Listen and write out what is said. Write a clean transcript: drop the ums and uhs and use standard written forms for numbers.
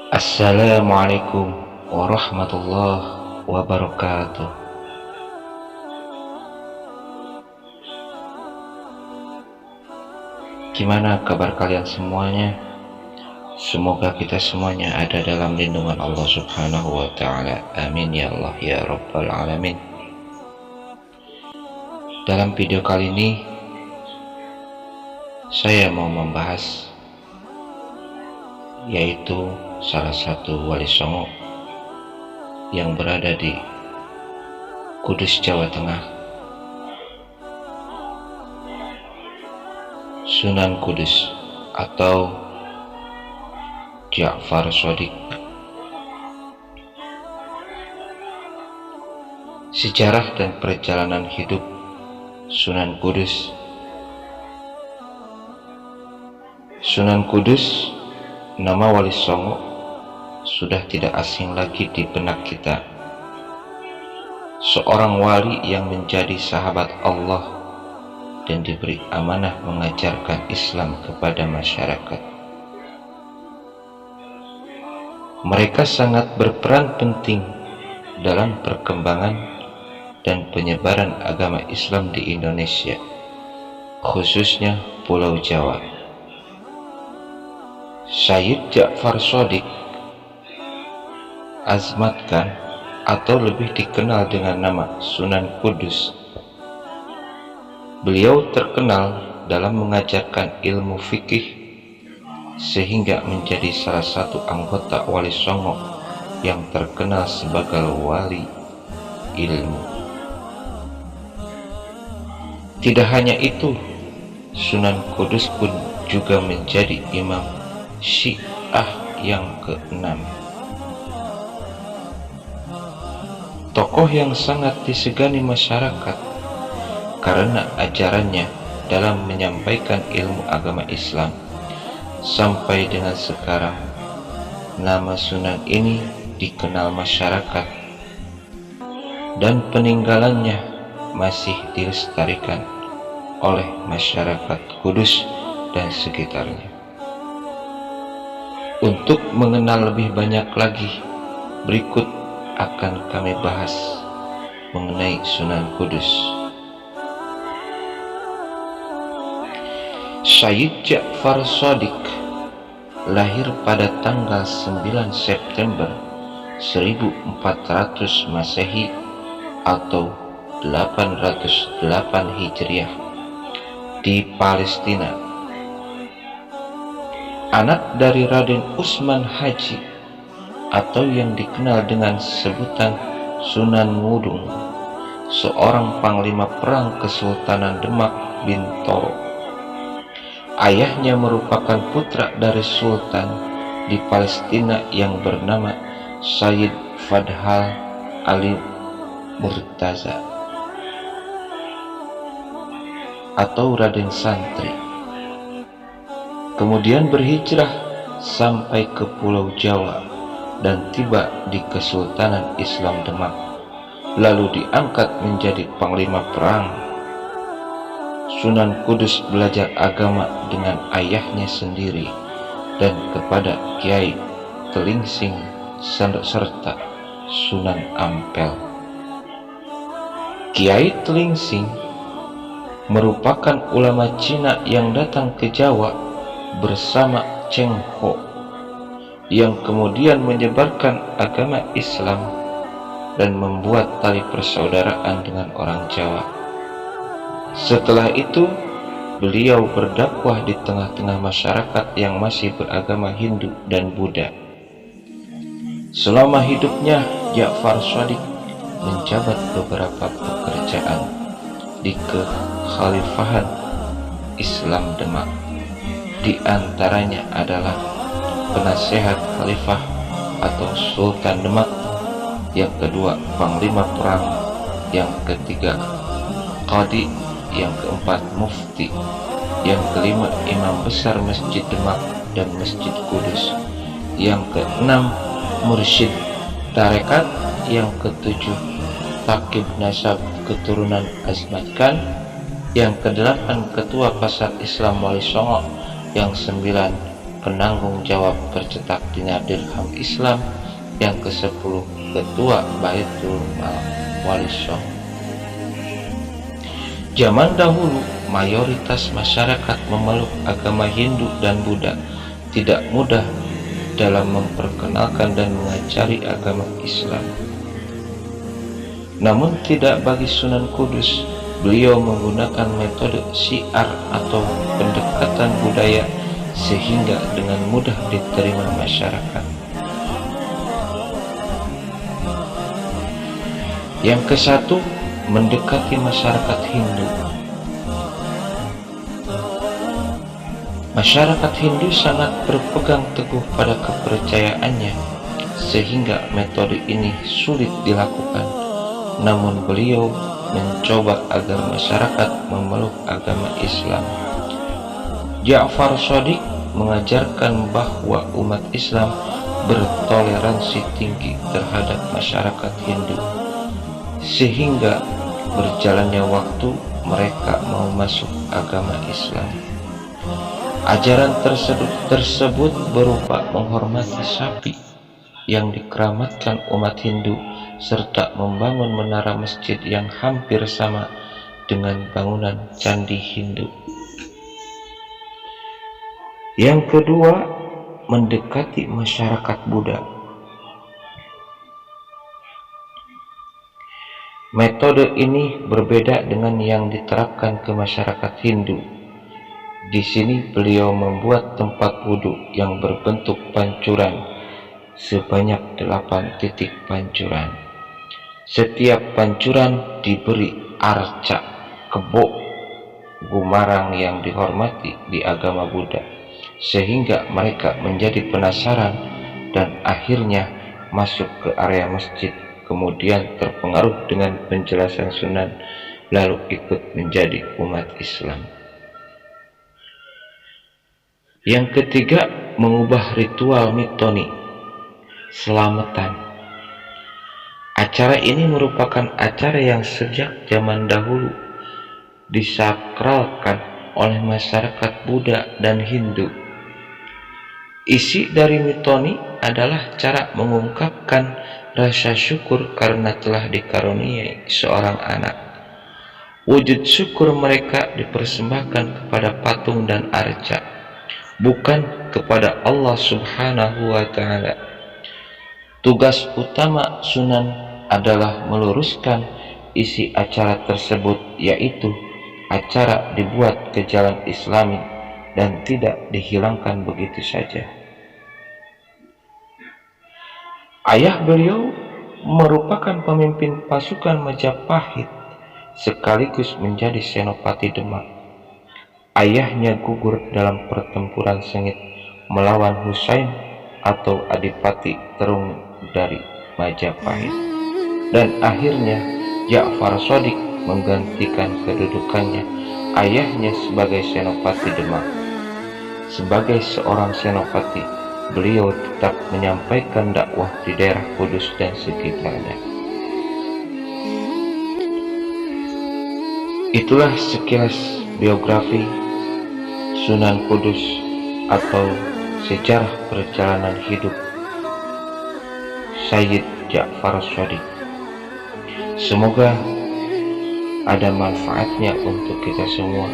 Assalamualaikum warahmatullahi wabarakatuh. Gimana kabar kalian semuanya? Semoga kita semuanya ada dalam lindungan Allah Subhanahu wa Ta'ala. Amin ya Allah ya Rabbal Alamin. Dalam video kali ini, saya mau membahas yaitu salah satu wali songo yang berada di Kudus, Jawa Tengah, Sunan Kudus atau Ja'far Shadiq. Sejarah dan perjalanan hidup Sunan Kudus. Sunan Kudus, nama wali songo, sudah tidak asing lagi di benak kita. Seorang wali yang menjadi sahabat Allah dan diberi amanah mengajarkan Islam kepada masyarakat. Mereka sangat berperan penting dalam perkembangan dan penyebaran agama Islam di Indonesia, khususnya Pulau Jawa. Syed Ja'far Shadiq Azmat Khan, atau lebih dikenal dengan nama Sunan Kudus. Beliau terkenal dalam mengajarkan ilmu fikih sehingga menjadi salah satu anggota wali songo yang terkenal sebagai wali ilmu. Tidak hanya itu, Sunan Kudus pun juga menjadi imam Syiah yang ke-6. Tokoh yang sangat disegani masyarakat karena ajarannya dalam menyampaikan ilmu agama Islam. Sampai dengan sekarang, nama Sunan ini dikenal masyarakat dan peninggalannya masih dilestarikan oleh masyarakat Kudus dan sekitarnya. Untuk mengenal lebih banyak lagi, berikut akan kami bahas mengenai Sunan Kudus. Syed Ja'far Shadiq lahir pada tanggal 9 September 1400 Masehi atau 808 Hijriah di Palestina. Anak dari Raden Usman Haji atau yang dikenal dengan sebutan Sunan Ngudung, seorang panglima perang Kesultanan Demak Bintoro. Ayahnya merupakan putra dari Sultan di Palestina yang bernama Syed Fadhal Ali Murtaza atau Raden Santri. Kemudian berhijrah sampai ke Pulau Jawa dan tiba di Kesultanan Islam Demak, lalu diangkat menjadi panglima perang. Sunan Kudus belajar agama dengan ayahnya sendiri dan kepada Kiai Telingsing serta Sunan Ampel. Kiai Telingsing merupakan ulama Cina yang datang ke Jawa bersama Cheng Ho, yang kemudian menyebarkan agama Islam dan membuat tali persaudaraan dengan orang Jawa. Setelah itu, beliau berdakwah di tengah-tengah masyarakat yang masih beragama Hindu dan Buddha. Selama hidupnya, Ja'far Shadiq menjabat beberapa pekerjaan di kekhalifahan Islam Demak. Di antaranya adalah penasehat khalifah atau Sultan Demak, yang kedua panglima perang, yang ketiga qadi, yang keempat mufti, yang kelima imam besar Masjid Demak dan Masjid Kudus, yang keenam mursyid tarekat, yang ketujuh takib nasab keturunan Azmat Khan, yang kedelapan ketua pasar Islam Wali Songo, yang sembilan penanggung jawab percetak dinar dirham Islam yang ke-10, Ketua Baitul Mal Wali Songo. Zaman dahulu, mayoritas masyarakat memeluk agama Hindu dan Buddha. Tidak mudah dalam memperkenalkan dan mengajari agama Islam. Namun tidak bagi Sunan Kudus. Beliau menggunakan metode syiar atau pendekatan budaya sehingga dengan mudah diterima masyarakat. Yang ke-1, mendekati masyarakat Hindu. Masyarakat Hindu sangat berpegang teguh pada kepercayaannya, sehingga metode ini sulit dilakukan. Namun beliau mencoba agar masyarakat memeluk agama Islam. Ja'far Shadiq mengajarkan bahwa umat Islam bertoleransi tinggi terhadap masyarakat Hindu, sehingga berjalannya waktu mereka mau masuk agama Islam. Ajaran tersebut berupa menghormati sapi yang dikeramatkan umat Hindu serta membangun menara masjid yang hampir sama dengan bangunan candi Hindu. Yang kedua, mendekati masyarakat Buddha. Metode ini berbeda dengan yang diterapkan ke masyarakat Hindu. Di sini beliau membuat tempat wudhu yang berbentuk pancuran sebanyak 8 titik pancuran. Setiap pancuran diberi arca, kebo, gumarang yang dihormati di agama Buddha, sehingga mereka menjadi penasaran dan akhirnya masuk ke area masjid, kemudian terpengaruh dengan penjelasan Sunan, lalu ikut menjadi umat Islam. Yang ketiga, mengubah ritual mitoni, selamatan. Acara ini merupakan acara yang sejak zaman dahulu disakralkan oleh masyarakat Buddha dan Hindu. Isi dari mitoni adalah cara mengungkapkan rasa syukur karena telah dikaruniai seorang anak. Wujud syukur mereka dipersembahkan kepada patung dan arca, bukan kepada Allah Subhanahu wa Ta'ala. Tugas utama Sunan adalah meluruskan isi acara tersebut, yaitu acara dibuat ke jalan Islami dan tidak dihilangkan begitu saja. Ayah beliau merupakan pemimpin pasukan Majapahit sekaligus menjadi senopati Demak. Ayahnya gugur dalam pertempuran sengit melawan Husain atau Adipati Terung dari Majapahit, dan akhirnya Ja'far Shadiq menggantikan kedudukannya ayahnya sebagai senopati Demak. Sebagai seorang senopati, beliau tetap menyampaikan dakwah di daerah Kudus dan sekitarnya. Itulah sekilas biografi Sunan Kudus atau sejarah perjalanan hidup Sayyid Ja'far Shadiq. Semoga ada manfaatnya untuk kita semua.